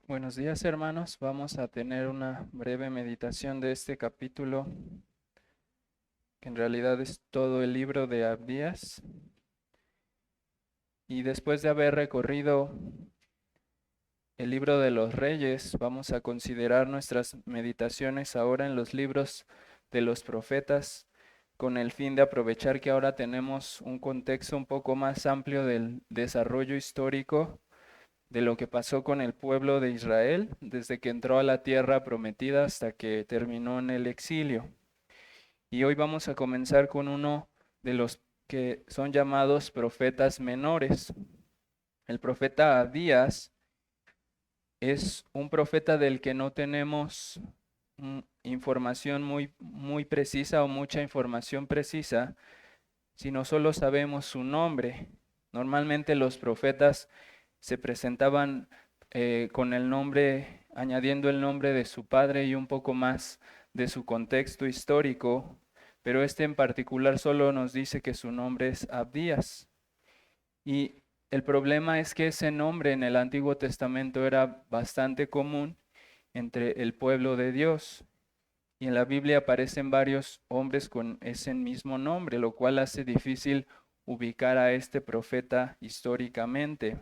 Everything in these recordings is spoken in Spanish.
Buenos días, hermanos. Vamos a tener una breve meditación de este capítulo, que en realidad es todo el libro de Abdías. Y después de haber recorrido el libro de los Reyes, vamos a considerar nuestras meditaciones ahora en los libros de los profetas, con el fin de aprovechar que ahora tenemos un contexto un poco más amplio del desarrollo histórico de lo que pasó con el pueblo de Israel desde que entró a la tierra prometida hasta que terminó en el exilio. Y hoy vamos a comenzar con uno de los que son llamados profetas menores. El profeta Abdías es un profeta del que no tenemos información muy precisa o mucha información precisa, sino solo sabemos su nombre. Normalmente los profetas se presentaban con el nombre, añadiendo el nombre de su padre y un poco más de su contexto histórico, pero este en particular solo nos dice que su nombre es Abdías. Y el problema es que ese nombre en el Antiguo Testamento era bastante común entre el pueblo de Dios. Y en la Biblia aparecen varios hombres con ese mismo nombre, lo cual hace difícil ubicar a este profeta históricamente.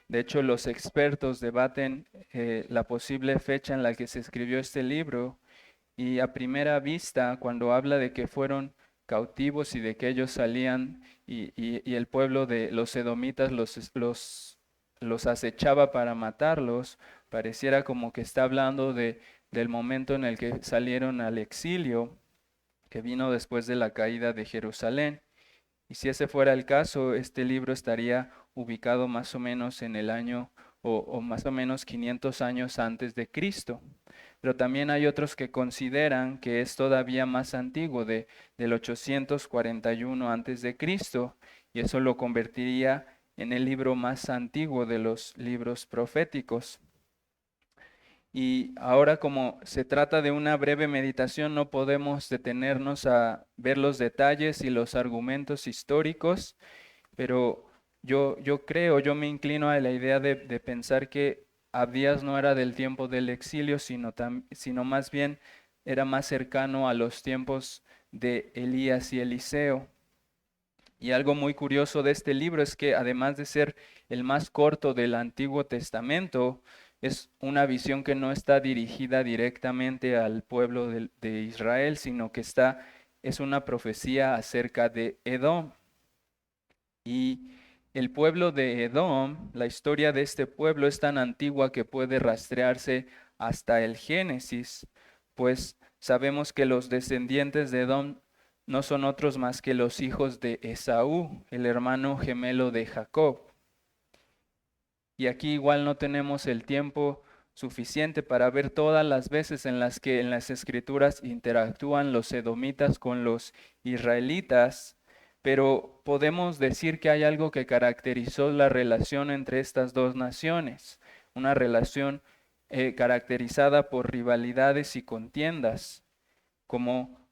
De hecho, los expertos debaten la posible fecha en la que se escribió este libro y a primera vista, cuando habla de que fueron cautivos y de que ellos salían y el pueblo de los edomitas los acechaba para matarlos, pareciera como que está hablando del momento en el que salieron al exilio, que vino después de la caída de Jerusalén. Y si ese fuera el caso, este libro estaría ubicado más o menos en el año o más o menos 500 años antes de Cristo. Pero también hay otros que consideran que es todavía más antiguo, del 841 antes de Cristo, y eso lo convertiría en el libro más antiguo de los libros proféticos. Y ahora, como se trata de una breve meditación, no podemos detenernos a ver los detalles y los argumentos históricos, pero yo me inclino a la idea de pensar que Abdías no era del tiempo del exilio, sino más bien era más cercano a los tiempos de Elías y Eliseo. Y algo muy curioso de este libro es que además de ser el más corto del Antiguo Testamento, es una visión que no está dirigida directamente al pueblo de Israel, sino que es una profecía acerca de Edom. Y el pueblo de Edom, la historia de este pueblo es tan antigua que puede rastrearse hasta el Génesis, pues sabemos que los descendientes de Edom no son otros más que los hijos de Esaú, el hermano gemelo de Jacob. Y aquí igual no tenemos el tiempo suficiente para ver todas las veces en las que en las escrituras interactúan los edomitas con los israelitas, pero podemos decir que hay algo que caracterizó la relación entre estas dos naciones, una relación caracterizada por rivalidades y contiendas, como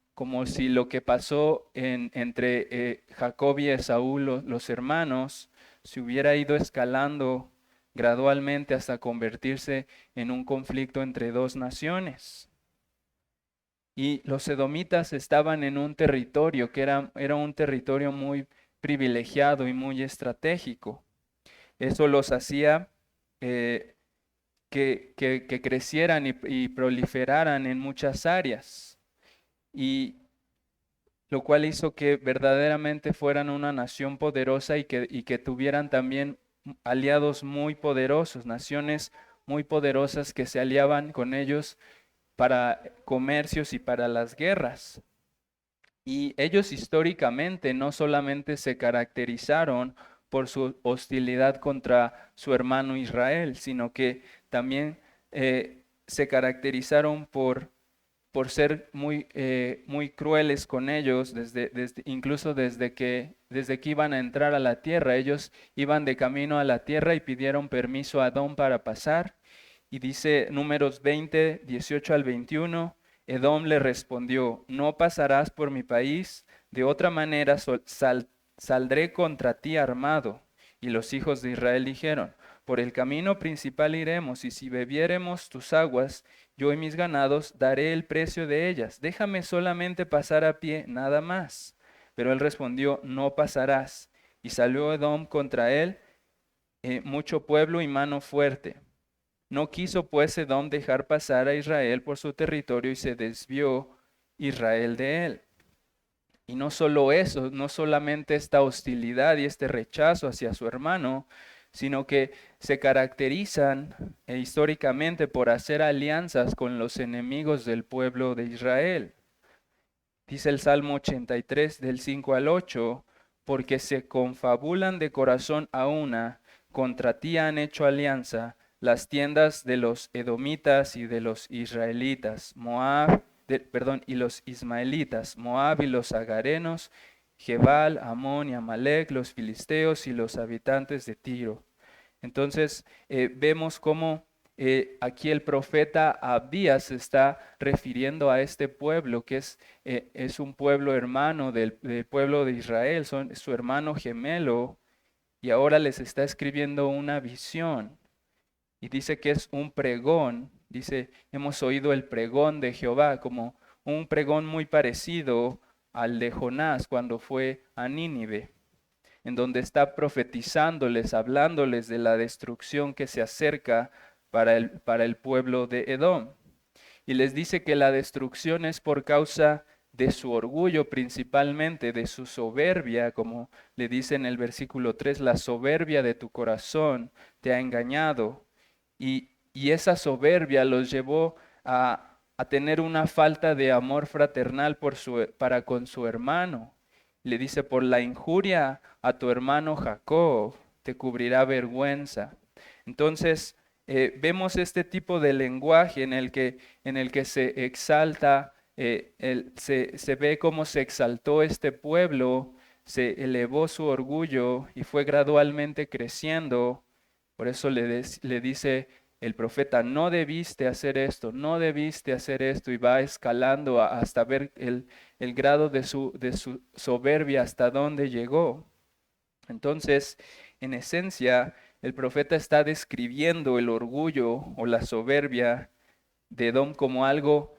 si lo que pasó entre Jacob y Esaú, los hermanos, se hubiera ido escalando gradualmente hasta convertirse en un conflicto entre dos naciones. Y los edomitas estaban en un territorio que era un territorio muy privilegiado y muy estratégico. Eso los hacía eh, que crecieran y proliferaran en muchas áreas. Y lo cual hizo que verdaderamente fueran una nación poderosa y que tuvieran también aliados muy poderosos, naciones muy poderosas que se aliaban con ellos para comercios y para las guerras. Y ellos históricamente no solamente se caracterizaron por su hostilidad contra su hermano Israel, sino que también se caracterizaron por ser muy crueles con ellos, incluso desde que iban a entrar a la tierra. Ellos iban de camino a la tierra y pidieron permiso a Adón para pasar. Y dice Números 20, 18 al 21, Edom le respondió, no pasarás por mi país, de otra manera saldré contra ti armado. Y los hijos de Israel dijeron, por el camino principal iremos, y si bebiéremos tus aguas, yo y mis ganados daré el precio de ellas. Déjame solamente pasar a pie, nada más. Pero él respondió, no pasarás. Y salió Edom contra él, mucho pueblo y mano fuerte. No quiso pues Edom dejar pasar a Israel por su territorio y se desvió Israel de él. Y no solo eso, no solamente esta hostilidad y este rechazo hacia su hermano, sino que se caracterizan históricamente por hacer alianzas con los enemigos del pueblo de Israel. Dice el Salmo 83 del 5 al 8, porque se confabulan de corazón a una, contra ti han hecho alianza las tiendas de los edomitas y de los israelitas, y los ismaelitas, Moab y los agarenos, Jebal, Amón y Amalek, los filisteos y los habitantes de Tiro. Entonces vemos cómo aquí el profeta Abdías se está refiriendo a este pueblo, que es un pueblo hermano del pueblo de Israel, son su hermano gemelo, y ahora les está escribiendo una visión. Y dice que es un pregón, dice, hemos oído el pregón de Jehová, como un pregón muy parecido al de Jonás cuando fue a Nínive, en donde está profetizándoles, hablándoles de la destrucción que se acerca para el pueblo de Edom. Y les dice que la destrucción es por causa de su orgullo, principalmente de su soberbia, como le dice en el versículo 3, la soberbia de tu corazón te ha engañado. Y esa soberbia los llevó a tener una falta de amor fraternal para con su hermano. Le dice, por la injuria a tu hermano Jacob te cubrirá vergüenza. Entonces, vemos este tipo de lenguaje en el que se exalta, se ve cómo se exaltó este pueblo, se elevó su orgullo y fue gradualmente creciendo. Por eso le dice el profeta, no debiste hacer esto, no debiste hacer esto, y va escalando hasta ver el grado de su soberbia, hasta dónde llegó. Entonces, en esencia, el profeta está describiendo el orgullo o la soberbia de Edom como algo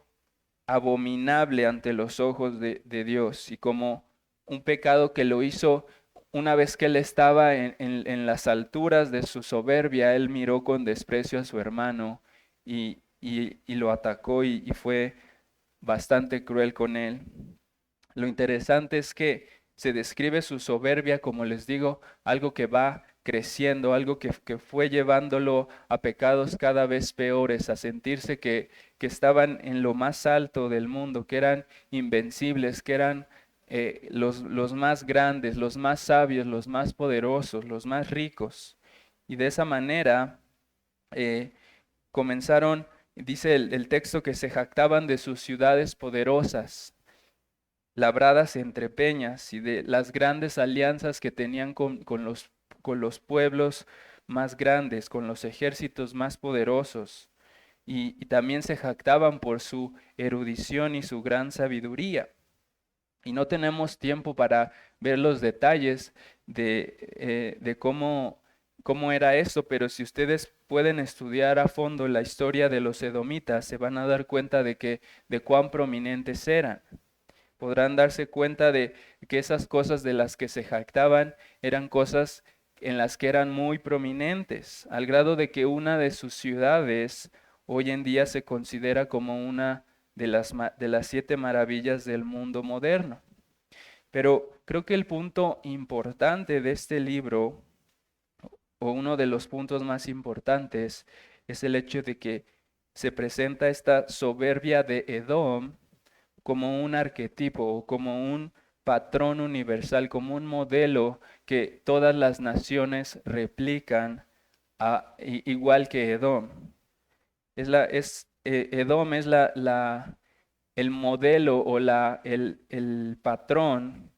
abominable ante los ojos de Dios y como un pecado que lo hizo una vez que él estaba en las alturas de su soberbia. Él miró con desprecio a su hermano y lo atacó y fue bastante cruel con él. Lo interesante es que se describe su soberbia, como les digo, algo que va creciendo, algo que fue llevándolo a pecados cada vez peores, a sentirse que estaban en lo más alto del mundo, que eran invencibles, que eran los más grandes, los más sabios, los más poderosos, los más ricos. Y de esa manera comenzaron, dice el texto, que se jactaban de sus ciudades poderosas, labradas entre peñas, y de las grandes alianzas que tenían con los pueblos más grandes, con los ejércitos más poderosos. Y también se jactaban por su erudición y su gran sabiduría. Y no tenemos tiempo para ver los detalles de cómo era eso, pero si ustedes pueden estudiar a fondo la historia de los edomitas, se van a dar cuenta de cuán prominentes eran. Podrán darse cuenta de que esas cosas de las que se jactaban eran cosas en las que eran muy prominentes, al grado de que una de sus ciudades hoy en día se considera como una de las 7 maravillas del mundo moderno. Pero creo que el punto importante de este libro, o uno de los puntos más importantes, es el hecho de que se presenta esta soberbia de Edom como un arquetipo, como un patrón universal, como un modelo que todas las naciones replican igual que Edom. Edom es el modelo o el patrón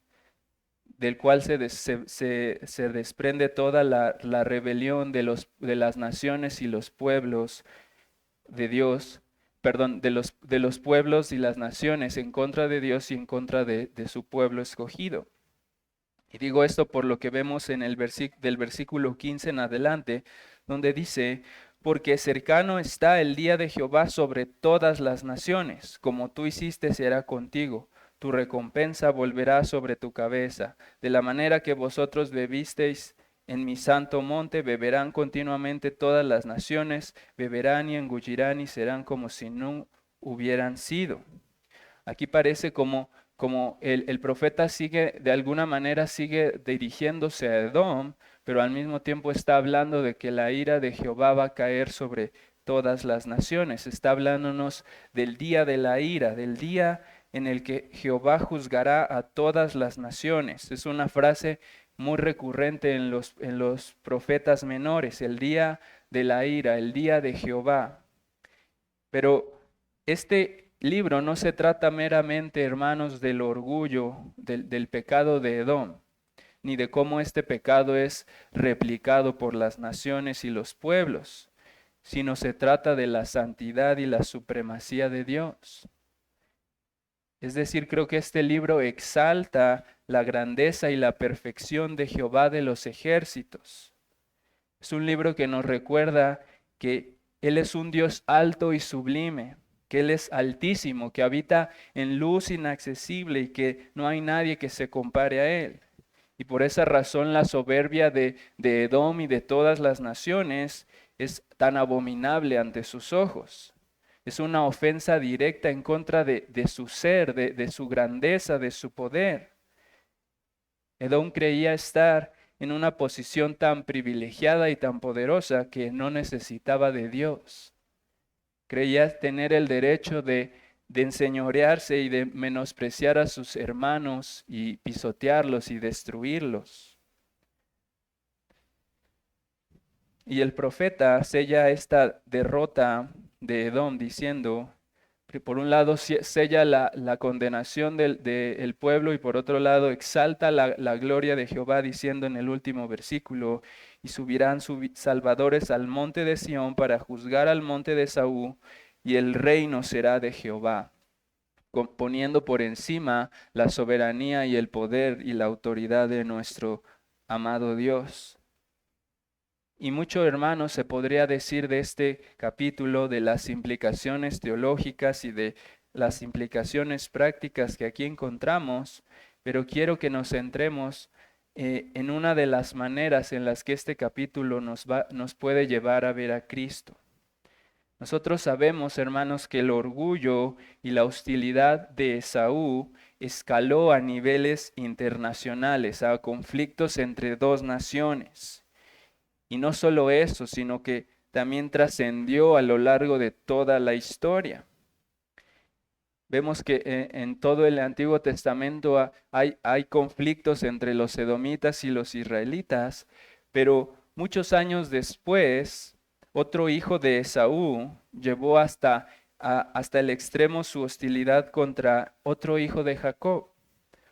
del cual se desprende toda la rebelión de las naciones y los pueblos de Dios, perdón, de los pueblos y las naciones en contra de Dios y en contra de su pueblo escogido. Y digo esto por lo que vemos en el del versículo 15 en adelante, donde dice, porque cercano está el día de Jehová sobre todas las naciones, como tú hiciste será contigo, tu recompensa volverá sobre tu cabeza, de la manera que vosotros bebisteis en mi santo monte, beberán continuamente todas las naciones, beberán y engullirán y serán como si no hubieran sido. Aquí parece como el profeta sigue, de alguna manera sigue dirigiéndose a Edom, pero al mismo tiempo está hablando de que la ira de Jehová va a caer sobre todas las naciones. Está hablándonos del día de la ira, del día en el que Jehová juzgará a todas las naciones. Es una frase muy recurrente en los profetas menores, el día de la ira, el día de Jehová. Pero este libro no se trata meramente, hermanos, del orgullo, del pecado de Edom, ni de cómo este pecado es replicado por las naciones y los pueblos, sino se trata de la santidad y la supremacía de Dios. Es decir, creo que este libro exalta la grandeza y la perfección de Jehová de los ejércitos. Es un libro que nos recuerda que Él es un Dios alto y sublime, que Él es altísimo, que habita en luz inaccesible y que no hay nadie que se compare a Él. Y por esa razón la soberbia de Edom y de todas las naciones es tan abominable ante sus ojos. Es una ofensa directa en contra de su ser, de su grandeza, de su poder. Edom creía estar en una posición tan privilegiada y tan poderosa que no necesitaba de Dios. Creía tener el derecho de enseñorearse y de menospreciar a sus hermanos y pisotearlos y destruirlos. Y el profeta sella esta derrota de Edom diciendo, que por un lado sella la condenación del pueblo y por otro lado exalta la gloria de Jehová diciendo en el último versículo, y subirán salvadores al monte de Sión para juzgar al monte de Saúl, y el reino será de Jehová, poniendo por encima la soberanía y el poder y la autoridad de nuestro amado Dios. Y mucho, hermanos, se podría decir de este capítulo, de las implicaciones teológicas y de las implicaciones prácticas que aquí encontramos, pero quiero que nos centremos en una de las maneras en las que este capítulo nos puede llevar a ver a Cristo. Nosotros sabemos, hermanos, que el orgullo y la hostilidad de Esaú escaló a niveles internacionales, a conflictos entre dos naciones. Y no solo eso, sino que también trascendió a lo largo de toda la historia. Vemos que en todo el Antiguo Testamento hay conflictos entre los edomitas y los israelitas, pero muchos años después, otro hijo de Esaú llevó hasta el extremo su hostilidad contra otro hijo de Jacob,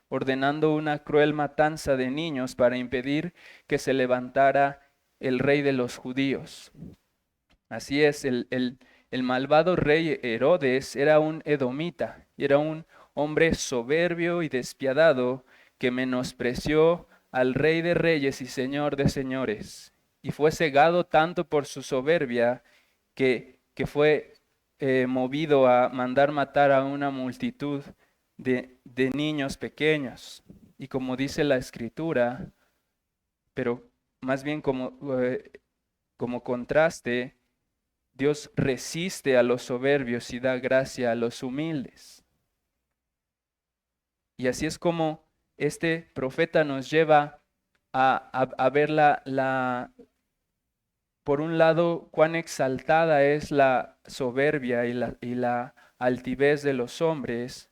ordenando una cruel matanza de niños para impedir que se levantara el rey de los judíos. Así es, el malvado rey Herodes era un edomita, y era un hombre soberbio y despiadado que menospreció al rey de reyes y señor de señores, y fue cegado tanto por su soberbia que fue movido a mandar matar a una multitud de niños pequeños. Y como dice la Escritura, pero más bien como contraste, Dios resiste a los soberbios y da gracia a los humildes. Y así es como este profeta nos lleva a ver por un lado, cuán exaltada es la soberbia y la altivez de los hombres,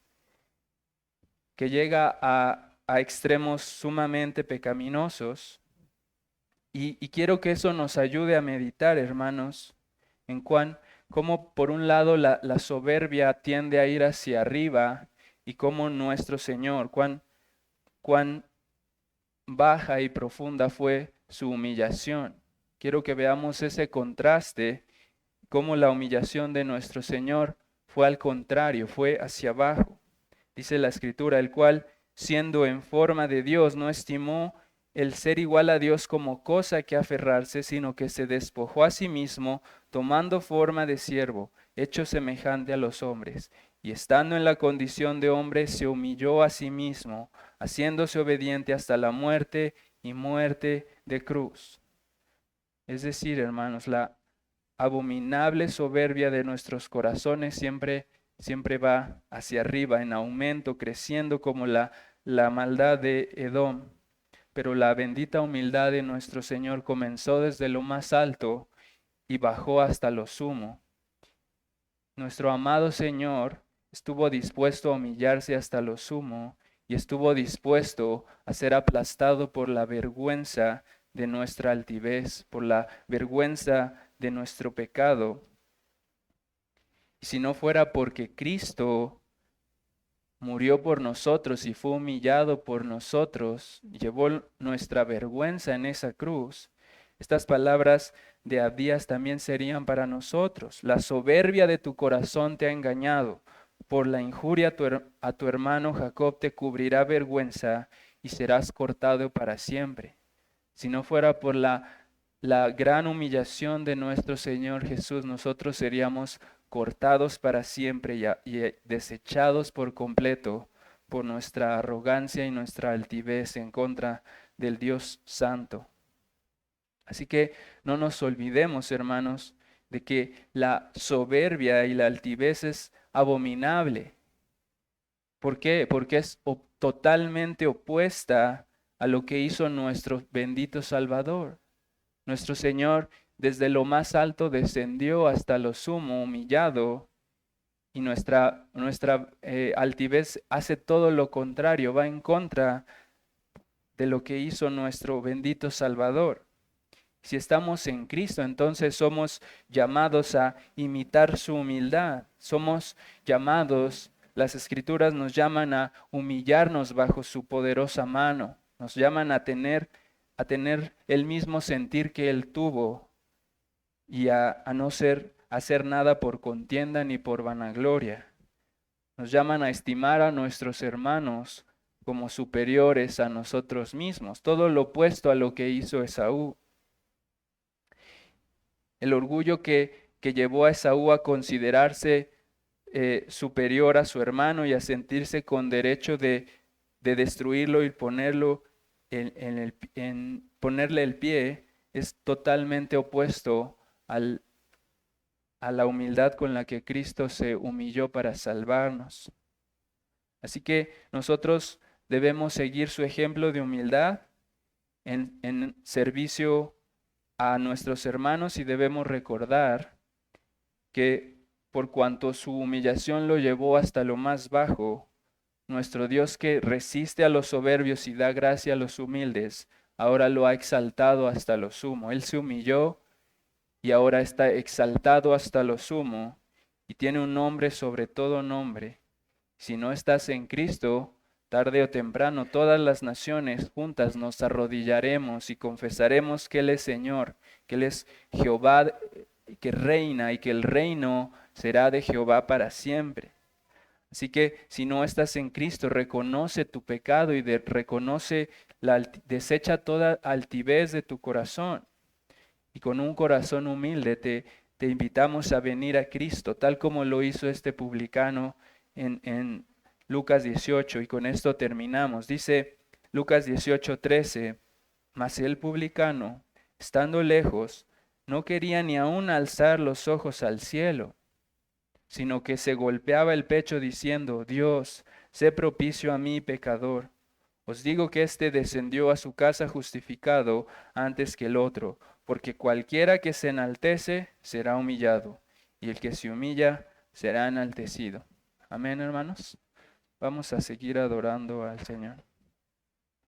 que llega a extremos sumamente pecaminosos. Y quiero que eso nos ayude a meditar, hermanos, en cómo por un lado la soberbia tiende a ir hacia arriba y cómo nuestro Señor, cuán baja y profunda fue su humillación. Quiero que veamos ese contraste, cómo la humillación de nuestro Señor fue al contrario, fue hacia abajo. Dice la Escritura, el cual siendo en forma de Dios, no estimó el ser igual a Dios como cosa que aferrarse, sino que se despojó a sí mismo, tomando forma de siervo, hecho semejante a los hombres. Y estando en la condición de hombre, se humilló a sí mismo, haciéndose obediente hasta la muerte y muerte de cruz. Es decir, hermanos, la abominable soberbia de nuestros corazones siempre va hacia arriba, en aumento, creciendo como la maldad de Edom. Pero la bendita humildad de nuestro Señor comenzó desde lo más alto y bajó hasta lo sumo. Nuestro amado Señor estuvo dispuesto a humillarse hasta lo sumo y estuvo dispuesto a ser aplastado por la vergüenza de nuestra altivez, por la vergüenza de nuestro pecado. Y si no fuera porque Cristo murió por nosotros y fue humillado por nosotros, llevó nuestra vergüenza en esa cruz, estas palabras de Abdías también serían para nosotros. La soberbia de tu corazón te ha engañado. Por la injuria a tu hermano Jacob te cubrirá vergüenza y serás cortado para siempre. Si no fuera por la gran humillación de nuestro Señor Jesús, nosotros seríamos cortados para siempre y desechados por completo por nuestra arrogancia y nuestra altivez en contra del Dios Santo. Así que no nos olvidemos, hermanos, de que la soberbia y la altivez es abominable. ¿Por qué? Porque es totalmente opuesta a lo que hizo nuestro bendito Salvador. Nuestro Señor desde lo más alto descendió hasta lo sumo, humillado, y nuestra altivez hace todo lo contrario, va en contra de lo que hizo nuestro bendito Salvador. Si estamos en Cristo, entonces somos llamados a imitar su humildad. Somos llamados, las Escrituras nos llaman a humillarnos bajo su poderosa mano. Nos llaman a tener el mismo sentir que Él tuvo y a no hacer nada por contienda ni por vanagloria. Nos llaman a estimar a nuestros hermanos como superiores a nosotros mismos. Todo lo opuesto a lo que hizo Esaú. El orgullo que llevó a Esaú a considerarse superior a su hermano y a sentirse con derecho de destruirlo y ponerlo ponerle el pie, es totalmente opuesto a la humildad con la que Cristo se humilló para salvarnos. Así que nosotros debemos seguir su ejemplo de humildad en servicio a nuestros hermanos y debemos recordar que por cuanto su humillación lo llevó hasta lo más bajo, nuestro Dios que resiste a los soberbios y da gracia a los humildes, ahora lo ha exaltado hasta lo sumo. Él se humilló y ahora está exaltado hasta lo sumo y tiene un nombre sobre todo nombre. Si no estás en Cristo, tarde o temprano todas las naciones juntas nos arrodillaremos y confesaremos que Él es Señor, que Él es Jehová, que reina y que el reino será de Jehová para siempre. Así que si no estás en Cristo, reconoce tu pecado y desecha toda altivez de tu corazón. Y con un corazón humilde te invitamos a venir a Cristo, tal como lo hizo este publicano en Lucas 18. Y con esto terminamos. Dice Lucas 18:13, mas el publicano, estando lejos, no quería ni aún alzar los ojos al cielo, sino que se golpeaba el pecho diciendo, Dios, sé propicio a mí, pecador. Os digo que éste descendió a su casa justificado antes que el otro, porque cualquiera que se enaltece será humillado, y el que se humilla será enaltecido. Amén, hermanos. Vamos a seguir adorando al Señor.